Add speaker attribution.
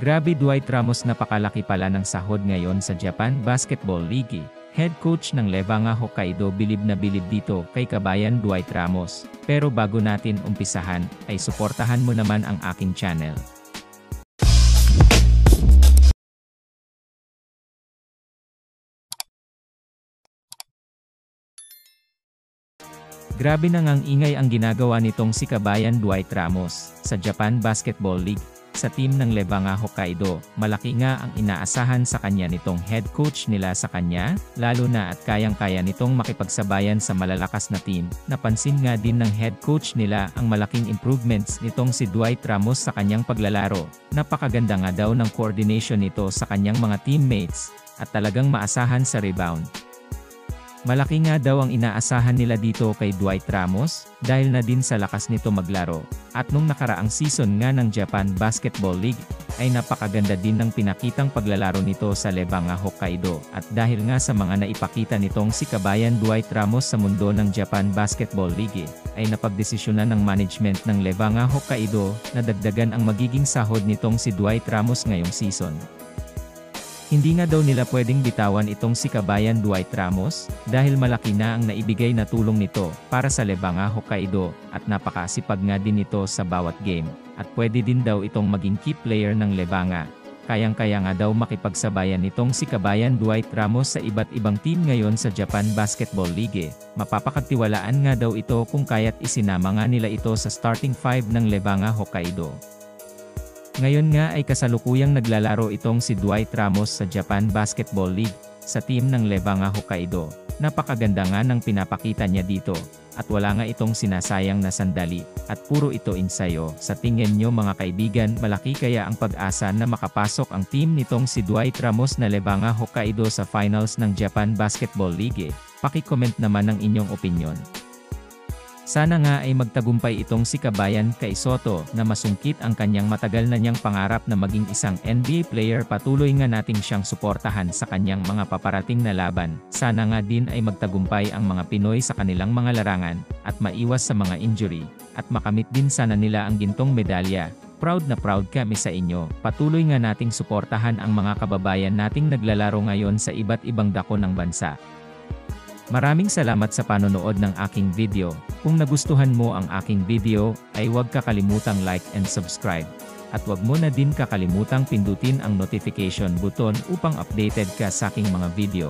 Speaker 1: Grabe Dwight Ramos, napakalaki pala ng sahod ngayon sa Japan Basketball League. Head coach ng Levanga Hokkaido bilib na bilib dito kay kabayan Dwight Ramos. Pero bago natin umpisahan, ay suportahan mo naman ang aking channel. Grabe na ngang ingay ang ginagawa nitong si kabayan Dwight Ramos sa Japan Basketball League. Sa team ng Levanga Hokkaido, malaki nga ang inaasahan sa kanya nitong head coach nila sa kanya, lalo na at kayang-kaya nitong makipagsabayan sa malalakas na team. Napansin nga din ng head coach nila ang malaking improvements nitong si Dwight Ramos sa kanyang paglalaro. Napakaganda nga daw ng coordination nito sa kanyang mga teammates, at talagang maasahan sa rebound. Malaki nga daw ang inaasahan nila dito kay Dwight Ramos, dahil na din sa lakas nito maglaro. At nung nakaraang season nga ng Japan Basketball League, ay napakaganda din ng pinakitang paglalaro nito sa Levanga Hokkaido. At dahil nga sa mga naipakita nitong si kabayan Dwight Ramos sa mundo ng Japan Basketball League, ay napagdesisyonan ng management ng Levanga Hokkaido na dagdagan ang magiging sahod nitong si Dwight Ramos ngayong season. Hindi nga daw nila pwedeng bitawan itong si kabayan Dwight Ramos, dahil malaki na ang naibigay na tulong nito para sa Levanga Hokkaido, at napakasipag nga din ito sa bawat game, at pwede din daw itong maging key player ng Levanga. Kayang-kaya nga daw makipagsabayan nitong si kabayan Dwight Ramos sa iba't ibang team ngayon sa Japan Basketball League. Mapapakatiwalaan nga daw ito kung kaya't isinama nga nila ito sa starting 5 ng Levanga Hokkaido. Ngayon nga ay kasalukuyang naglalaro itong si Dwight Ramos sa Japan Basketball League, sa team ng Levanga Hokkaido. Napakaganda nga ng pinapakita niya dito, at wala nga itong sinasayang na sandali, at puro ito ensayo. Sa tingin nyo mga kaibigan, malaki kaya ang pag-asa na makapasok ang team nitong si Dwight Ramos na Levanga Hokkaido sa finals ng Japan Basketball League? Paki-comment naman ang inyong opinyon. Sana nga ay magtagumpay itong si kabayan kay Soto na masungkit ang kanyang matagal na niyang pangarap na maging isang NBA player. Patuloy nga nating siyang suportahan sa kanyang mga paparating na laban. Sana nga din ay magtagumpay ang mga Pinoy sa kanilang mga larangan, at maiwas sa mga injury, at makamit din sana nila ang gintong medalya. Proud na proud kami sa inyo. Patuloy nga nating suportahan ang mga kababayan nating naglalaro ngayon sa iba't ibang dako ng bansa. Maraming salamat sa panonood ng aking video. Kung nagustuhan mo ang aking video, ay huwag kakalimutang like and subscribe. At huwag mo na din kakalimutang pindutin ang notification button upang updated ka sa aking mga video.